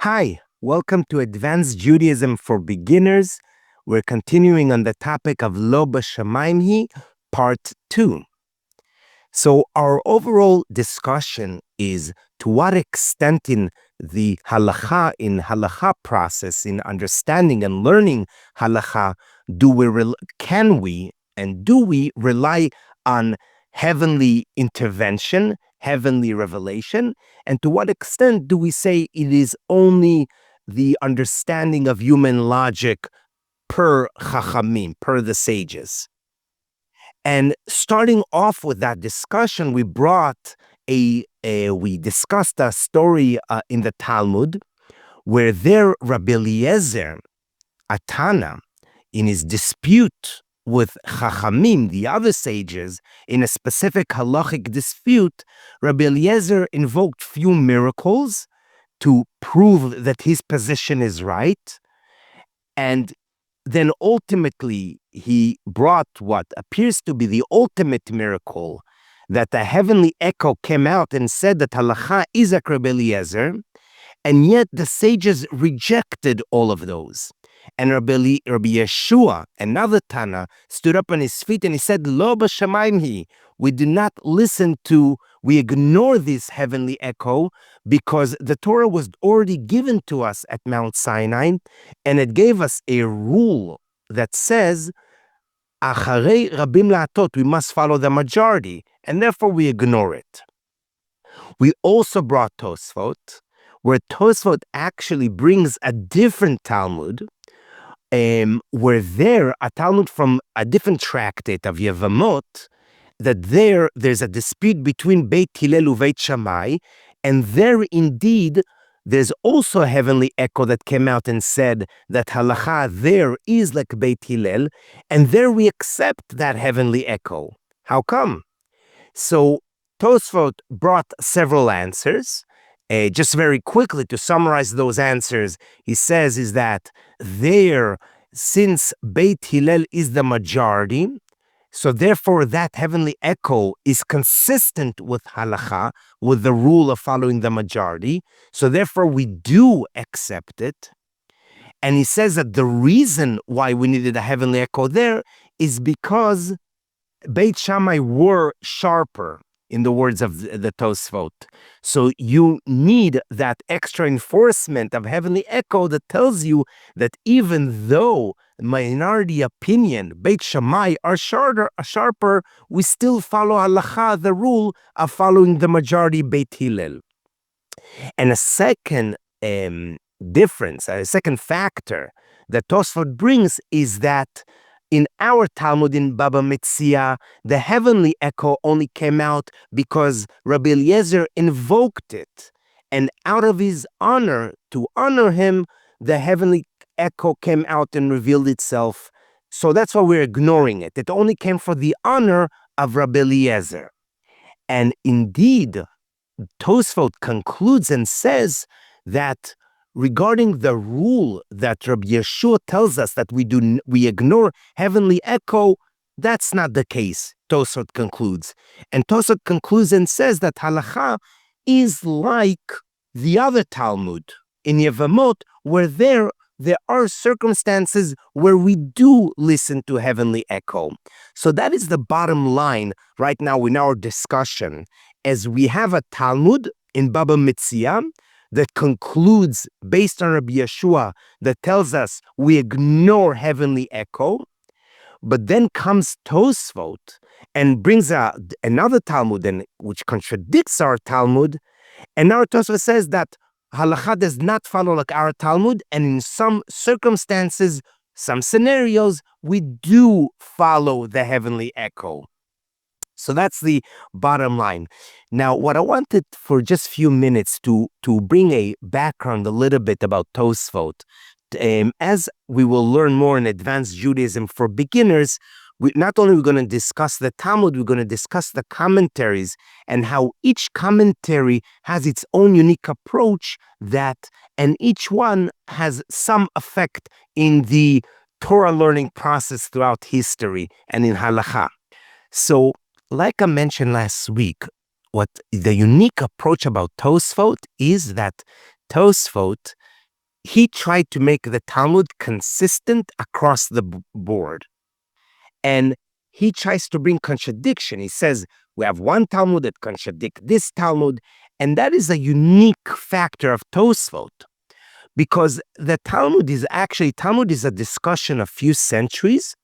Hi, welcome to Advanced Judaism for Beginners. We're continuing on the topic of BaShamayim, part 2. So our overall discussion is to what extent in the halacha process, in understanding and learning halacha, can we and do we rely on heavenly intervention, heavenly revelation, and to what extent do we say it is only the understanding of human logic per chachamim, per the sages? And starting off with that discussion, we discussed a story in the Talmud where there Rabbi Eliezer, a Tana, in his dispute with Chachamim, the other sages, in a specific halachic dispute, Rabbi Eliezer invoked few miracles to prove that his position is right, and then ultimately he brought what appears to be the ultimate miracle, that a heavenly echo came out and said that halacha is like Rabbi Eliezer, and yet the sages rejected all of those. And Rabbi Yeshua, another Tana, stood up on his feet and he said, Lo BaShamayim, we ignore this heavenly echo because the Torah was already given to us at Mount Sinai, and it gave us a rule that says, Acharei Rabim La'atot, we must follow the majority, and therefore we ignore it. We also brought Tosafot, where Tosafot actually brings a different Talmud, where a Talmud from a different tractate of Yevamot, that there's a dispute between Beit Hillel and Beit Shammai, and there indeed there's also a heavenly echo that came out and said that halacha there is like Beit Hillel, and there we accept that heavenly echo. How come? So Tosafot brought several answers. Just very quickly to summarize those answers, he says is that there, since Beit Hillel is the majority, so therefore that heavenly echo is consistent with halacha, with the rule of following the majority. So therefore we do accept it. And he says that the reason why we needed a heavenly echo there is because Beit Shammai were sharper, in the words of the Tosafot. So you need that extra enforcement of heavenly echo that tells you that even though minority opinion, Beit Shammai, are sharper, we still follow halacha, the rule of following the majority, Beit Hillel. And a second difference, a second factor that Tosafot brings is that in our Talmud in Baba Metzia, the heavenly echo only came out because Rabbi Eliezer invoked it. And out of his honor, to honor him, the heavenly echo came out and revealed itself. So that's why we're ignoring it. It only came for the honor of Rabbi Eliezer. And indeed, Tosafot concludes and says that regarding the rule that Rabbi Yeshua tells us that we ignore heavenly echo, that's not the case, Tosafot concludes. And Tosafot concludes and says that halacha is like the other Talmud in Yevamot, where there are circumstances where we do listen to heavenly echo. So that is the bottom line right now in our discussion, as we have a Talmud in Baba Metzia that concludes based on Rabbi Yeshua, that tells us we ignore heavenly echo. But then comes Tosafot and brings another Talmud which contradicts our Talmud. And our Tosafot says that halacha does not follow like our Talmud, and in some circumstances, some scenarios, we do follow the heavenly echo. So that's the bottom line. Now, what I wanted for just a few minutes to bring a background a little bit about Tosafot. As we will learn more in Advanced Judaism for Beginners, not only are we going to discuss the Talmud, we're going to discuss the commentaries and how each commentary has its own unique approach and each one has some effect in the Torah learning process throughout history and in halacha. So, like I mentioned last week, what the unique approach about Tosafot is that Tosafot he tried to make the Talmud consistent across the board. And he tries to bring contradiction. He says, we have one Talmud that contradicts this Talmud, and that is a unique factor of Tosafot, because the Talmud is a discussion of few centuries.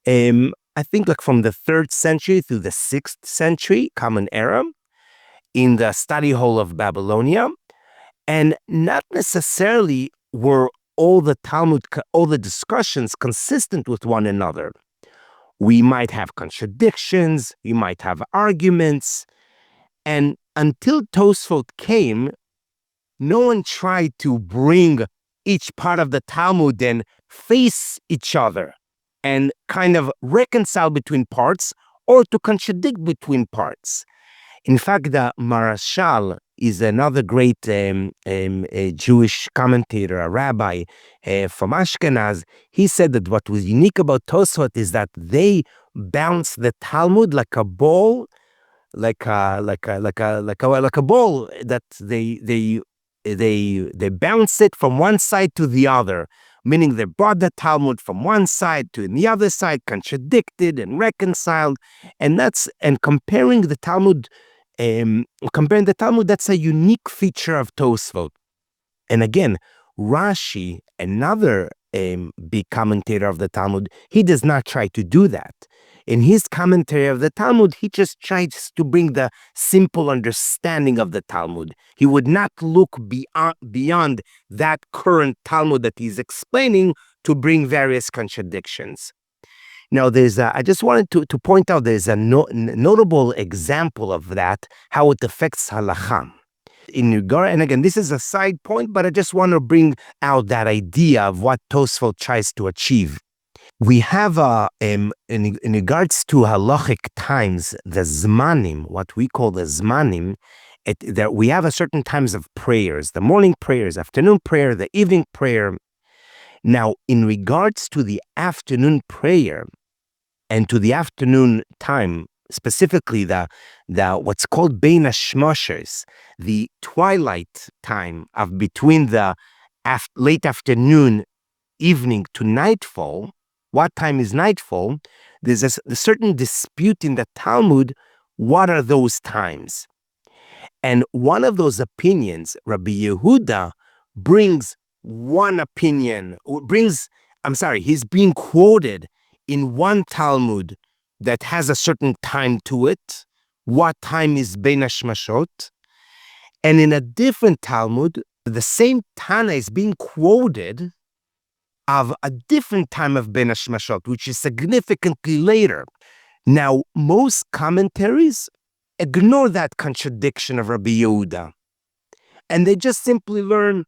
I think like from the 3rd century through the 6th century, Common Era, in the study hall of Babylonia, and not necessarily were all the discussions consistent with one another. We might have contradictions, we might have arguments, and until Tosafot came, no one tried to bring each part of the Talmud and face each other and kind of reconcile between parts or to contradict between parts. In fact, the Marashal is another great Jewish commentator, a rabbi from Ashkenaz. He said that what was unique about Tosafot is that they bounce the Talmud like a ball, like a ball that they bounce it from one side to the other, meaning they brought the Talmud from one side to the other side, contradicted and reconciled, and comparing the Talmud. That's a unique feature of Tosafot. And again, Rashi, another big commentator of the Talmud, he does not try to do that. In his commentary of the Talmud, he just tries to bring the simple understanding of the Talmud. He would not look beyond that current Talmud that he's explaining to bring various contradictions. Now, I just wanted to point out there's a notable example of that, how it affects halakha. And again, this is a side point, but I just want to bring out that idea of what Tosafot tries to achieve. We have, in regards to halachic times, the zmanim, what we call the zmanim, that we have a certain times of prayers, the morning prayers, afternoon prayer, the evening prayer. Now, in regards to the afternoon prayer and to the afternoon time, specifically the what's called bein hashmashos, the twilight time of between the late afternoon, evening to nightfall. What time is nightfall? There's a certain dispute in the Talmud. What are those times? And one of those opinions, Rabbi Yehuda brings one opinion, he's being quoted in one Talmud that has a certain time to it. What time is bein hashmashot? And in a different Talmud, the same Tana is being quoted of a different time of bein hashmashot, which is significantly later. Now, most commentaries ignore that contradiction of Rabbi Yehuda, and they just simply learn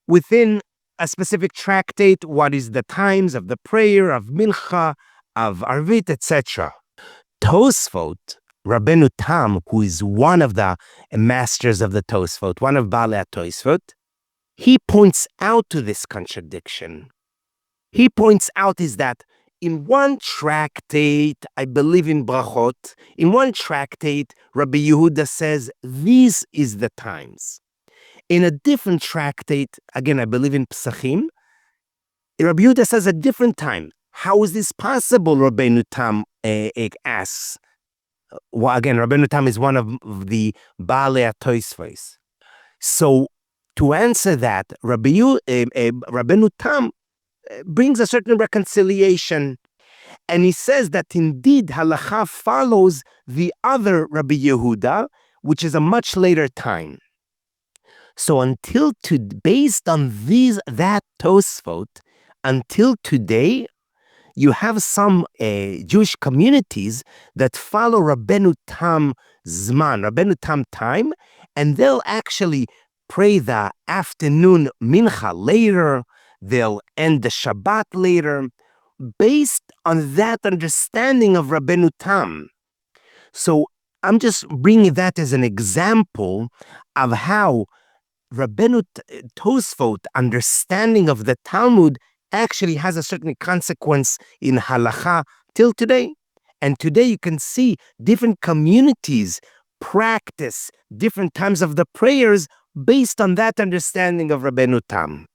within a specific tractate what is the times of the prayer, of mincha, of arvit, etc. Tosafot, Rabbeinu Tam, who is one of the masters of the Tosafot, one of Baalei Tosafot, he points out to this contradiction. He points out is that in one tractate, I believe in Brachot, in one tractate, Rabbi Yehuda says, these is the times. In a different tractate, again, I believe in Pesachim, Rabbi Yehuda says a different time. How is this possible, Rabbeinu Tam asks? Well, again, Rabbeinu Tam is one of the Baalei Tosafos. So, to answer that, Rabbeinu Tam brings a certain reconciliation, and he says that indeed halakha follows the other Rabbi Yehuda, which is a much later time. So based on that Tosafot, until today, you have some Jewish communities that follow Rabbeinu Tam Zman, Rabbeinu Tam time, and they'll actually pray the afternoon mincha later, they'll end the Shabbat later, based on that understanding of Rabbeinu Tam. So I'm just bringing that as an example of how Rabbeinu Tosafot understanding of the Talmud actually has a certain consequence in halakha till today. And today you can see different communities practice different times of the prayers based on that understanding of Rabbeinu Tam.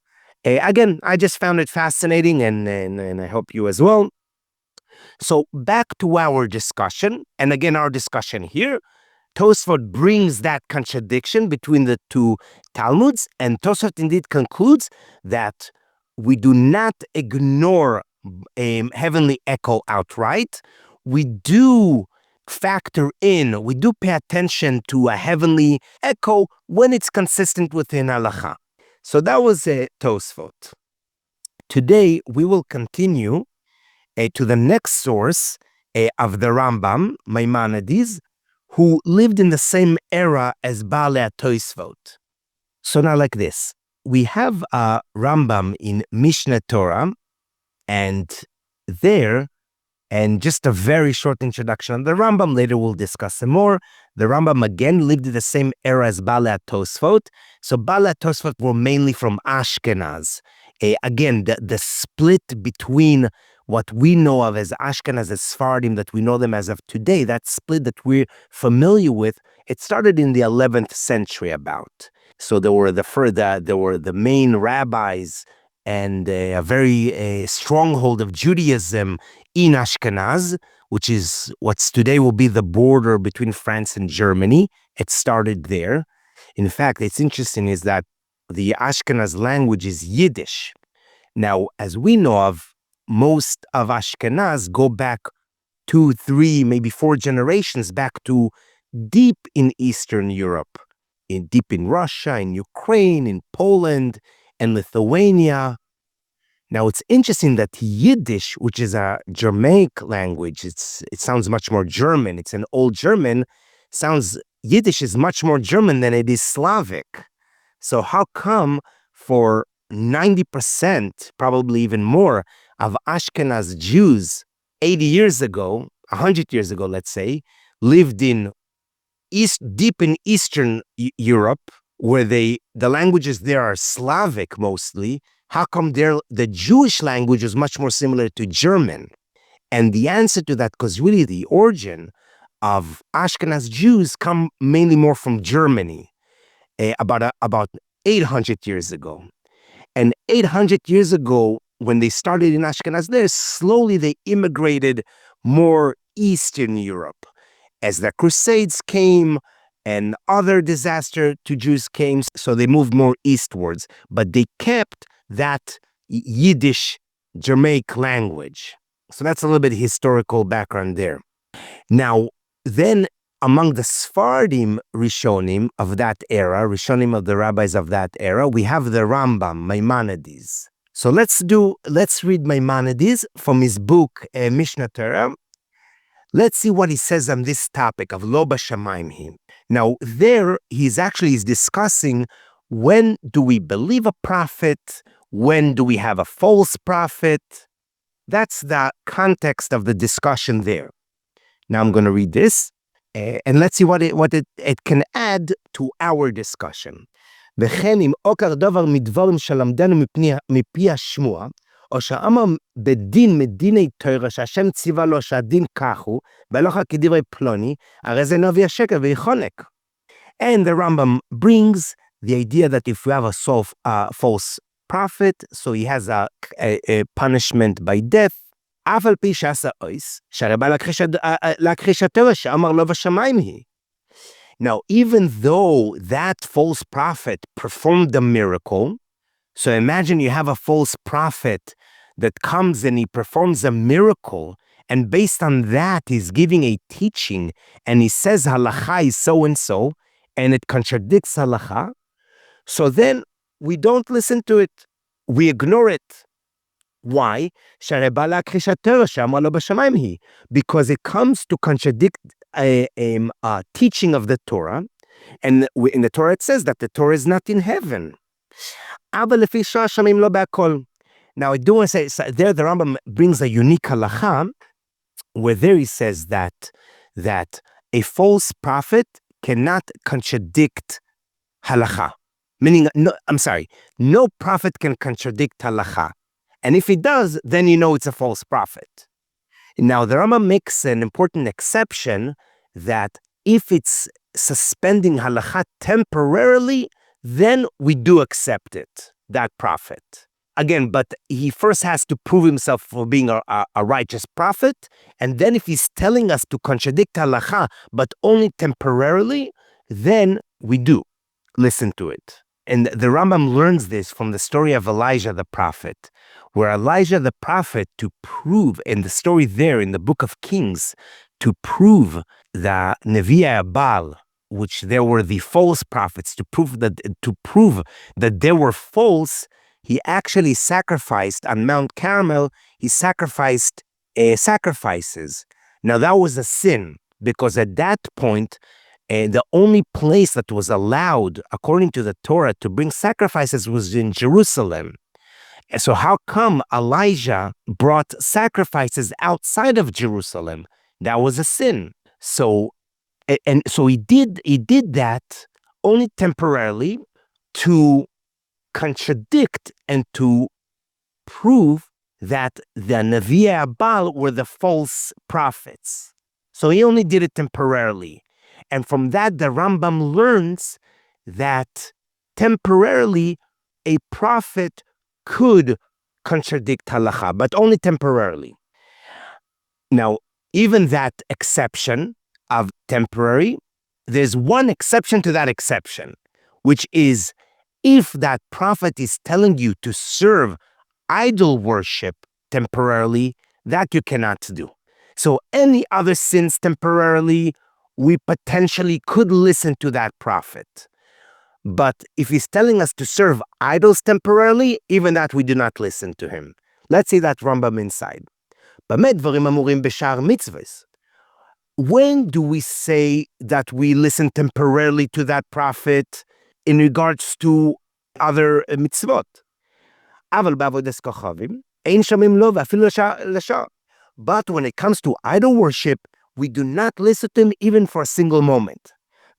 Again, I just found it fascinating, and I hope you as well. So back to our discussion, and again, our discussion here, Tosafot brings that contradiction between the two Talmuds, and Tosafot indeed concludes that we do not ignore a heavenly echo outright. We do factor in, we do pay attention to a heavenly echo when it's consistent within halacha. So that was Tosafot. Today, we will continue to the next source of the Rambam, Maimonides, who lived in the same era as Baalei Tosafot. So now like this, we have a Rambam in Mishneh Torah, and there, and just a very short introduction on the Rambam, later we'll discuss some more. The Rambam again lived in the same era as Baalei Tosafot. So Baalei Tosafot were mainly from Ashkenaz. Again, the split between what we know of as Ashkenaz, as Sephardim, that we know them as of today, that split that we're familiar with, it started in the 11th century about. So there were the main rabbis and a very stronghold of Judaism in Ashkenaz, which is what's today will be the border between France and Germany. It started there. In fact, it's interesting is that the Ashkenaz language is Yiddish. Now, as we know of, most of Ashkenaz go back 2, 3, maybe 4 generations back to deep in Eastern Europe, deep in Russia, in Ukraine, in Poland, and Lithuania. Now, it's interesting that Yiddish, which is a Germanic language, it sounds much more German. It's an old German. Yiddish is much more German than it is Slavic. So how come for 90%, probably even more, of Ashkenaz Jews 80 years ago, 100 years ago, let's say, lived in deep in Eastern Europe, where the languages there are Slavic mostly? How come the Jewish language is much more similar to German? And the answer to that, because really the origin of Ashkenaz Jews come mainly more from Germany, about 800 years ago. And 800 years ago, when they started in Ashkenaz there, slowly they immigrated more Eastern Europe. As the Crusades came and other disaster to Jews came, so they moved more eastwards. But they kept that Yiddish Germanic language. So that's a little bit historical background there. Now, then among the Sephardim Rishonim of that era, Rishonim of the rabbis of that era, we have the Rambam, Maimonides. So let's read Maimonides from his book, Mishneh Torah. Let's see what he says on this topic of Lo BaShamayim. Now, there he's discussing when do we believe a prophet, when do we have a false prophet. That's the context of the discussion there. Now I'm going to read this, and let's see what it can add to our discussion. וכן אם עוקר דבר מדברים שלמדנו מפי השמוע, או שאמר בדין מדיני תורה שהשם ציווה לו שהדין כך הוא, והלכה כדברי פלוני, הרי זה נביא השקר ויחונק. And the Rambam brings the idea that if we have a false prophet, so he has a punishment by death, אף על פי שעשה אויס, שהרי בא להכחיש התורה שאמר לו בשמיים היא. Now, even though that false prophet performed the miracle, so imagine you have a false prophet that comes and he performs a miracle, and based on that, he's giving a teaching, and he says halacha is so-and-so, and it contradicts halacha, so then we don't listen to it. We ignore it. Why? Because it comes to contradict a teaching of the Torah, and in the Torah it says that the Torah is not in heaven. Now I do want to say, there the Rambam brings a unique halacha, where there he says that a false prophet cannot contradict halacha. Meaning, no prophet can contradict halacha. And if he does, then you know it's a false prophet. Now, the Rambam makes an important exception that if it's suspending halacha temporarily, then we do accept it, that prophet. Again, but he first has to prove himself for being a righteous prophet. And then if he's telling us to contradict halacha, but only temporarily, then we do listen to it. And the Rambam learns this from the story of Elijah the prophet, where Elijah the prophet, to prove, in the story there in the book of Kings, to prove the Nevi'ah Baal, which there were the false prophets, to prove that they were false, he actually sacrificed on Mount Carmel. He sacrificed sacrifices. Now that was a sin, because at that point, the only place that was allowed, according to the Torah, to bring sacrifices was in Jerusalem. So how come Elijah brought sacrifices outside of Jerusalem? That was a sin. So he did that only temporarily to contradict and to prove that the Nevi'ah Baal were the false prophets. So he only did it temporarily. And from that, the Rambam learns that temporarily a prophet could contradict halacha, but only temporarily. Now, even that exception of temporary, there's one exception to that exception, which is if that prophet is telling you to serve idol worship temporarily, that you cannot do. So any other sins temporarily, we potentially could listen to that prophet. But if he's telling us to serve idols temporarily, even that we do not listen to him. Let's see that Rambam inside. When do we say that we listen temporarily to that prophet in regards to other mitzvot? But when it comes to idol worship, we do not listen to him even for a single moment.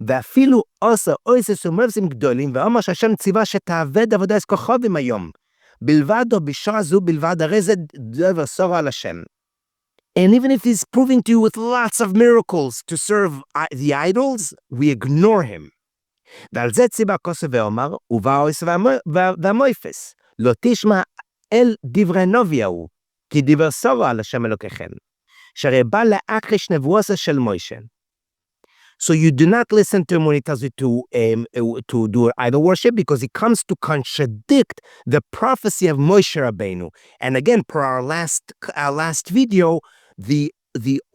ואפילו עושה עויסס ומבזים גדולים, ואומר שהשם ציווה שתעבד עבודת כוכבים היום. בלבד או בשעה זו בלבד, הרי זה דבר סורה על השם. And even if he's proving to you with lots of miracles to serve the idols, we ignore him. ועל זה ציווה כוסף ואומר, ובא עויס והמויפס, לא תשמע אל דברי נוביהו, כי דבר סורה על השם אלוקיכם. שהרי בא להכחיש נבואתו של מוישה. So you do not listen to him when he tells you to do idol worship, because he comes to contradict the prophecy of Moshe Rabbeinu. And again, per our last video, the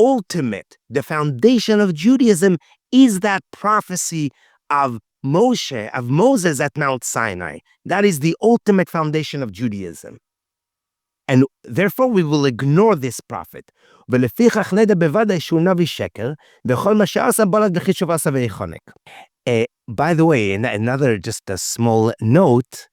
ultimate, the foundation of Judaism is that prophecy of Moses at Mount Sinai. That is the ultimate foundation of Judaism. And therefore we will ignore this prophet. ולפיכך נדע בוודאי שהוא נביא שקר, וכל מה שעשה בלד בחישוב עשה ויחונק. By the way, another just a small note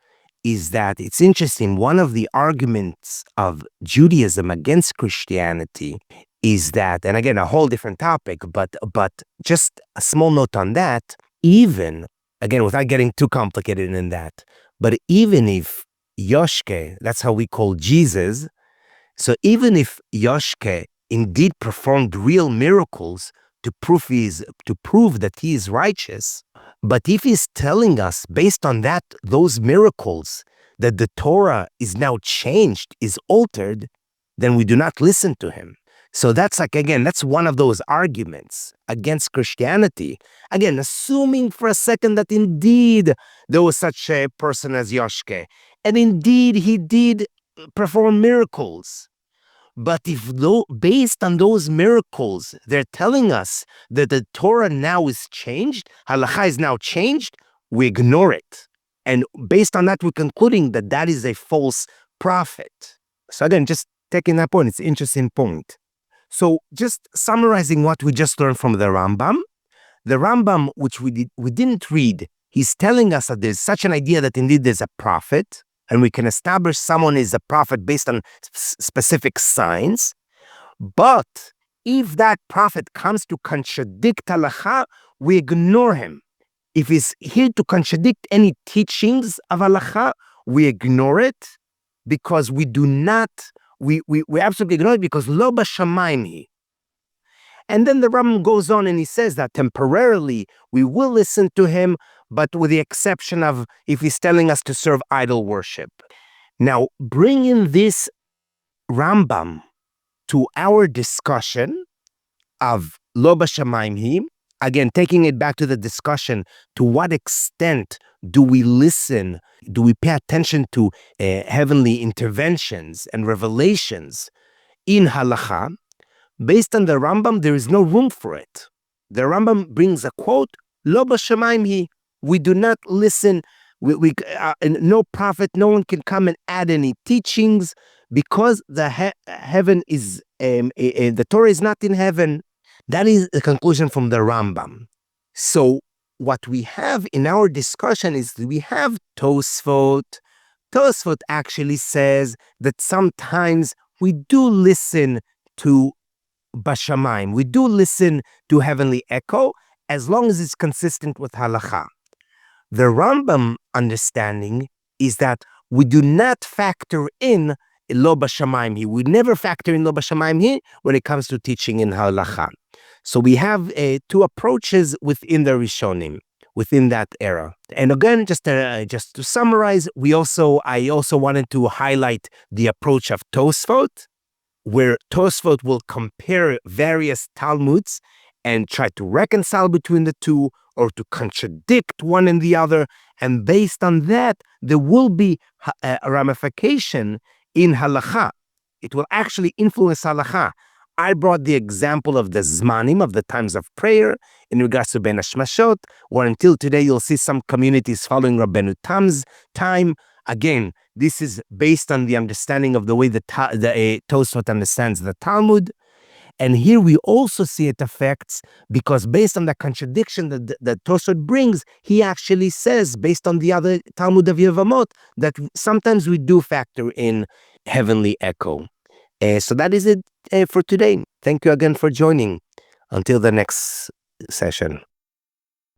is that it's interesting. One of the arguments of Judaism against Christianity is that, and again, a whole different topic, but just a small note on that, even, again, without getting too complicated in that, but even if Yoshke, that's how we call Jesus. So even if Yoshke indeed performed real miracles to prove that he is righteous, but if he's telling us based on those miracles that the Torah is now changed, is altered, then we do not listen to him. So that's that's one of those arguments against Christianity. Again, assuming for a second that indeed there was such a person as Yoshke, and indeed he did perform miracles. But if based on those miracles, they're telling us that the Torah now is changed, halacha is now changed, we ignore it. And based on that, we're concluding that that is a false prophet. So again, just taking that point, it's an interesting point. So just summarizing what we just learned from the Rambam, which we didn't read, he's telling us that there's such an idea that indeed there's a prophet, and we can establish someone is a prophet based on specific signs. But if that prophet comes to contradict halacha, we ignore him. If he's here to contradict any teachings of halacha, we ignore it, because we do not, we absolutely ignore it, because lo BaShamayim hi. And then the Rambam goes on and he says that temporarily we will listen to him, but with the exception of if he's telling us to serve idol worship. Now, bringing this Rambam to our discussion of Lo BaShamayim Hi, again, taking it back to the discussion, to what extent do we listen, do we pay attention to heavenly interventions and revelations in Halacha? Based on the Rambam, there is no room for it. The Rambam brings a quote, Lo BaShamayim Hi. We do not listen. No prophet, no one can come and add any teachings because the heaven is, the Torah is not in heaven. That is the conclusion from the Rambam. So what we have in our discussion is we have Tosafot. Tosafot actually says that sometimes we do listen to BaShamayim. We do listen to heavenly echo as long as it's consistent with Halacha. The Rambam understanding is that we do not factor in Lo BaShamayim Hi. We never factor in Lo BaShamayim Hi when it comes to teaching in Halacha. So we have two approaches within the Rishonim, within that era. And again, just to summarize, I also wanted to highlight the approach of Tosafot, where Tosafot will compare various Talmuds and try to reconcile between the two or to contradict one and the other. And based on that, there will be a ramification in Halacha. It will actually influence Halacha. I brought the example of the Zmanim, of the times of prayer, in regards to Ben Hashmashot, where until today you'll see some communities following Rabbeinu Tam's time. Again, this is based on the understanding of the way the Tosafot understands the Talmud. And here we also see it affects, because based on the contradiction that Tosafot brings, he actually says, based on the other Talmud of Yevamot, that sometimes we do factor in heavenly echo. So that is it for today. Thank you again for joining. Until the next session.